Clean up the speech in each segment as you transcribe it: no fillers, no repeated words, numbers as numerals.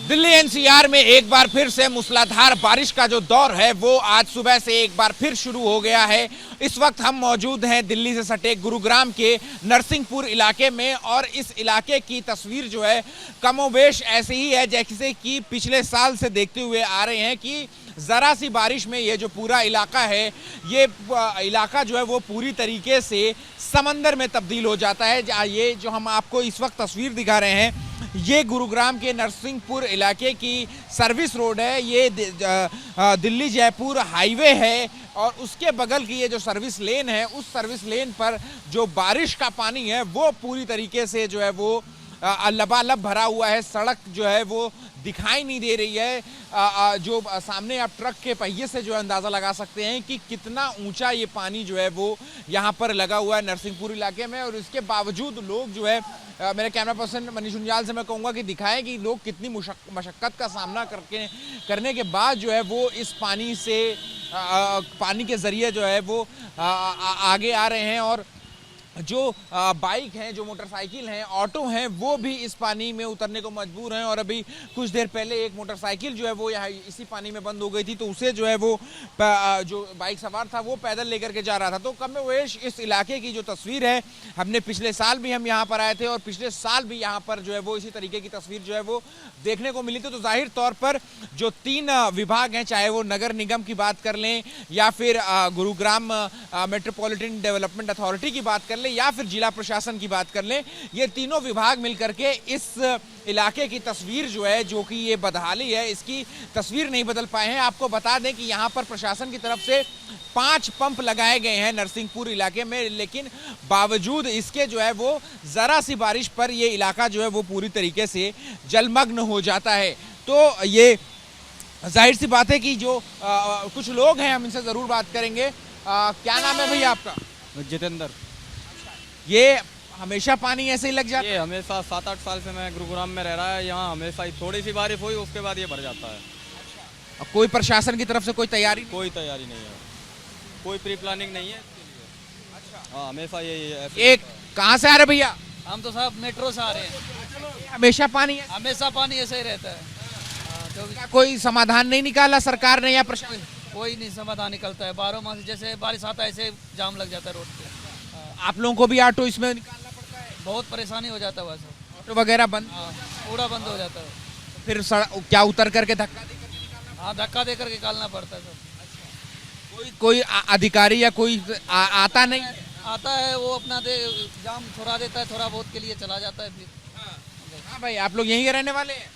Delhi NCR में एक बार फिर से मूसलाधार बारिश का जो दौर है वो आज सुबह से एक बार फिर शुरू हो गया है। इस वक्त हम मौजूद हैं दिल्ली से सटे गुरुग्राम के नरसिंहपुर इलाके में और इस इलाके की तस्वीर जो है कमोबेश ऐसी ही है जैसे कि पिछले साल से देखते हुए आ रहे हैं कि ज़रा सी बारिश में ये जो पूरा इलाका है ये इलाका जो है वो पूरी तरीके से समंदर में तब्दील हो जाता है। ये जो हम आपको इस वक्त तस्वीर दिखा रहे हैं ये गुरुग्राम के नरसिंहपुर इलाके की सर्विस रोड है। ये दिल्ली जयपुर हाईवे है और उसके बगल की ये जो सर्विस लेन है उस सर्विस लेन पर जो बारिश का पानी है वो पूरी तरीके से जो है वो लबालब भरा हुआ है। सड़क जो है वो दिखाई नहीं दे रही है। जो सामने आप ट्रक के पहिए से जो अंदाज़ा लगा सकते हैं कि कितना ऊंचा ये पानी जो है वो यहाँ पर लगा हुआ है नरसिंहपुर इलाके में। और इसके बावजूद लोग जो है मेरे कैमरा पर्सन मनीष उंजाल से मैं कहूँगा कि दिखाएं कि लोग कितनी मशक्क़त का सामना करने के बाद जो है वो इस पानी से पानी के ज़रिए जो है वो आगे आ रहे हैं। और जो बाइक हैं, जो मोटरसाइकिल हैं, ऑटो हैं, वो भी इस पानी में उतरने को मजबूर हैं। और अभी कुछ देर पहले एक मोटरसाइकिल जो है वो यहाँ इसी पानी में बंद हो गई थी तो उसे जो है वो जो बाइक सवार था वो पैदल लेकर के जा रहा था। तो कमोबेश इस इलाके की जो तस्वीर है हमने पिछले साल भी हम यहाँ पर आए थे और पिछले साल भी यहाँ पर जो है वो इसी तरीके की तस्वीर जो है वो देखने को मिली थी। तो जाहिर तौर पर जो 3 विभाग हैं, चाहे वो नगर निगम की बात कर लें या फिर गुरुग्राम मेट्रोपॉलिटन डेवलपमेंट अथॉरिटी की बात कर लें या फिर जिला प्रशासन की बात कर लें, ये तीनों विभाग मिलकर के इस इलाके की तस्वीर जो है, जो कि ये बदहाली है, इसकी तस्वीर नहीं बदल पाए हैं। आपको बता दें कि यहाँ पर प्रशासन की तरफ से 5 पंप लगाए गए हैं नरसिंहपुर इलाके में, लेकिन बावजूद इसके जो है वो ज़रा सी बारिश पर ये इलाका जो है वो पूरी तरीके से जलमग्न हो जाता है। तो ये जाहिर सी बात है कि जो कुछ लोग हैं हम इनसे ज़रूर बात करेंगे। क्या नाम है भैया आपका? जितेंद्र। ये हमेशा पानी ऐसे ही लग जाता है? ये हमेशा 7-8 साल से मैं गुरुग्राम में रह रहा है। यहाँ हमेशा थोड़ी सी बारिश हुई उसके बाद ये भर जाता है। अच्छा। कोई प्रशासन की तरफ से कोई तैयारी नहीं है, कोई प्री प्लानिंग नहीं है इसके लिए। अच्छा। हाँ, हमेशा ये एक कहाँ से आ रहे भैया? हम तो साहब मेट्रो से आ रहे हैं। हमेशा पानी है? हमेशा पानी ऐसे ही रहता है। क्या कोई समाधान नहीं निकाला सरकार ने या प्रशासन? कोई नहीं समाधान निकलता है। 12 माह जैसे बारिश आता है ऐसे जाम लग जाता है रोड पे। आप लोगों को भी ऑटो इसमें निकालना पड़ता है? बहुत परेशानी हो जाता है बस। ऑटो वगैरह बंद? पूरा बंद हो जाता है। फिर क्या उतर करके धक्का देकर निकालना? हाँ, धक्का देकर निकालना पड़ता है सब। कोई अधिकारी या कोई आता नहीं? आता है वो अपना जाम छोड़ा देता है, थोड़ा बहुत के लिए चला जाता है फिर। हाँ भाई, आप लोग यहीं के रहने वाले हैं?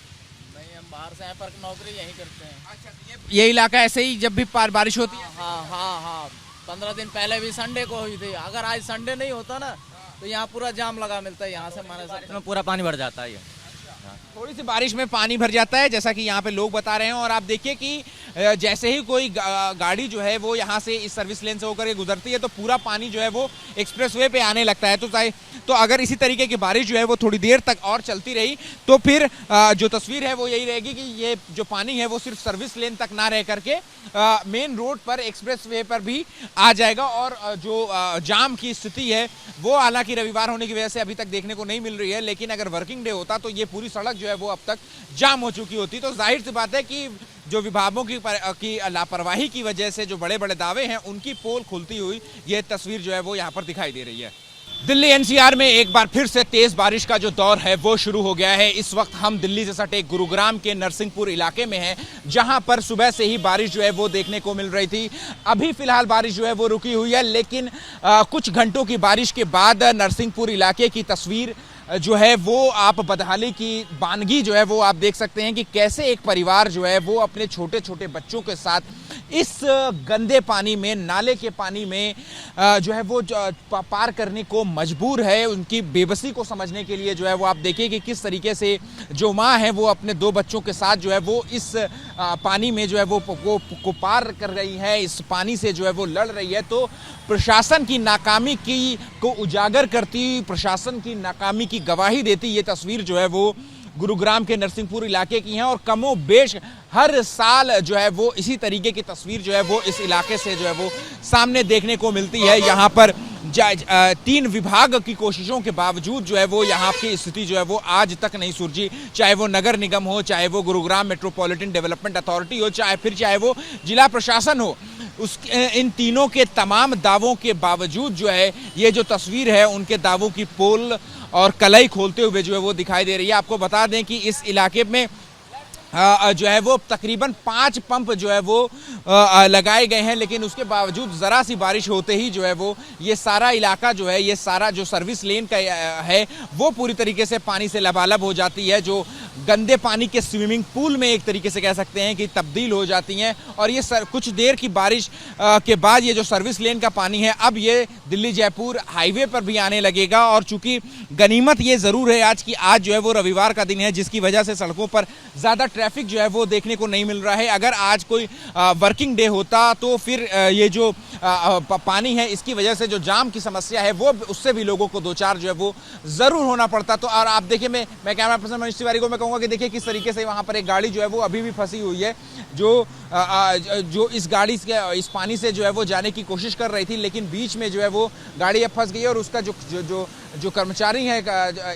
नहीं, हम बाहर से आए पर नौकरी यहीं करते हैं। अच्छा, तो ये इलाका ऐसे ही जब भी बारिश होती है? हाँ, 15 दिन पहले भी संडे को हुई थी। अगर आज संडे नहीं होता ना तो यहाँ पूरा जाम लगा मिलता है। यहाँ से हमारे साथ में पूरा पानी भर जाता है। थोड़ी सी बारिश में पानी भर जाता है जैसा कि यहाँ पे लोग बता रहे हैं। और आप देखिए कि जैसे ही कोई गाड़ी जो है वो यहाँ से इस सर्विस लेन से होकर के गुजरती है तो पूरा पानी जो है वो एक्सप्रेसवे पे आने लगता है। तो अगर इसी तरीके की बारिश जो है वो थोड़ी देर तक और चलती रही तो फिर जो तस्वीर है वो यही रहेगी कि ये जो पानी है वो सिर्फ सर्विस लेन तक ना रह करके मेन रोड पर एक्सप्रेसवे पर भी आ जाएगा। और जो जाम की स्थिति है वो हालांकि रविवार होने की वजह से अभी तक देखने को नहीं मिल रही है, लेकिन अगर वर्किंग डे होता तो ये पूरी सड़क जो है वो अब तक जाम हो चुकी होती। तो जाहिर सी बात है कि जो विभागों की लापरवाही की वजह से जो बड़े बड़े दावे हैं उनकी पोल खुलती हुई ये तस्वीर जो है वो यहाँ पर दिखाई दे रही है। दिल्ली एनसीआर में एक बार फिर से तेज बारिश का जो दौर है वो शुरू हो गया है। इस वक्त हम दिल्ली से सटे गुरुग्राम के नरसिंहपुर इलाके में हैं जहां पर सुबह से ही बारिश जो है वो देखने को मिल रही थी। अभी फिलहाल बारिश जो है वो रुकी हुई है, लेकिन कुछ घंटों की बारिश के बाद नरसिंहपुर इलाके की तस्वीर जो है वो आप बदहाली की बानगी जो है वो आप देख सकते हैं कि कैसे एक परिवार जो है वो अपने छोटे छोटे बच्चों के साथ इस गंदे पानी में, नाले के पानी में जो है वो पार करने को मजबूर है। उनकी बेबसी को समझने के लिए जो है वो आप देखिए कि किस तरीके से जो माँ है वो अपने 2 बच्चों के साथ जो है वो इस पानी में जो है वो पार कर रही है, इस पानी से जो है वो लड़ रही है। तो प्रशासन की नाकामी को उजागर करती, प्रशासन की नाकामी की गवाही देती ये तस्वीर जो है वो गुरुग्राम के नरसिंहपुर इलाके की हैं। और कमोबेश हर साल जो है वो इसी तरीके की तस्वीर जो है वो इस इलाके से जो है वो सामने देखने को मिलती है। यहाँ पर 3 विभाग की कोशिशों के बावजूद जो है वो यहाँ की स्थिति जो है वो आज तक नहीं सुलझी। चाहे वो नगर निगम हो, चाहे वो गुरुग्राम मेट्रोपॉलिटन डेवलपमेंट अथॉरिटी हो, चाहे वो जिला प्रशासन हो, इन तीनों के तमाम दावों के बावजूद जो है ये जो तस्वीर है उनके दावों की पोल और कलई खोलते हुए जो है वो दिखाई दे रही है। आपको बता दें कि इस इलाके में जो है वो तकरीबन 5 पंप जो है वो लगाए गए हैं, लेकिन उसके बावजूद ज़रा सी बारिश होते ही जो है वो ये सारा इलाका जो है, ये सारा जो सर्विस लेन का है वो पूरी तरीके से पानी से लबालब हो जाती है, जो गंदे पानी के स्विमिंग पूल में एक तरीके से कह सकते हैं कि तब्दील हो जाती हैं। और ये कुछ देर की बारिश के बाद ये जो सर्विस लेन का पानी है अब ये दिल्ली जयपुर हाईवे पर भी आने लगेगा। और चूंकि गनीमत ये ज़रूर है आज की, आज जो है वो रविवार का दिन है, जिसकी वजह से सड़कों पर ज़्यादा ट्रैफिक जो है वो देखने को नहीं मिल रहा है। अगर आज कोई वर्किंग डे होता तो फिर ये जो पानी है इसकी वजह से जो जाम की समस्या है वो उससे भी लोगों को दो चार जो है वो ज़रूर होना पड़ता। तो और आप देखिए, मैं कैमरा पर्सन मनीष तिवारी को मैं कहूँगा कि देखिए किस तरीके से वहाँ पर एक गाड़ी जो है वो अभी भी फंसी हुई है, जो इस गाड़ी के इस पानी से जो है वो जाने की कोशिश कर रही थी, लेकिन बीच में जो है वो गाड़ी अब फंस गई है और उसका जो कर्मचारी है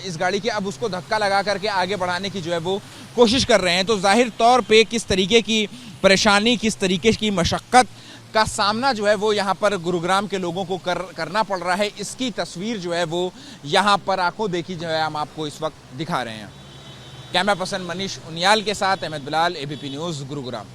इस गाड़ी के अब उसको धक्का लगा करके आगे बढ़ाने की जो है वो कोशिश कर रहे हैं। तो जाहिर तौर पे किस तरीके की परेशानी, किस तरीके की मशक्क़त का सामना जो है वो यहाँ पर गुरुग्राम के लोगों को करना पड़ रहा है, इसकी तस्वीर जो है वो यहाँ पर आंखों देखी जो है हम आपको इस वक्त दिखा रहे हैं। कैमरा पर्सन मनीष उनियाल के साथ अहमद बिलाल, ABP न्यूज़, गुरुग्राम।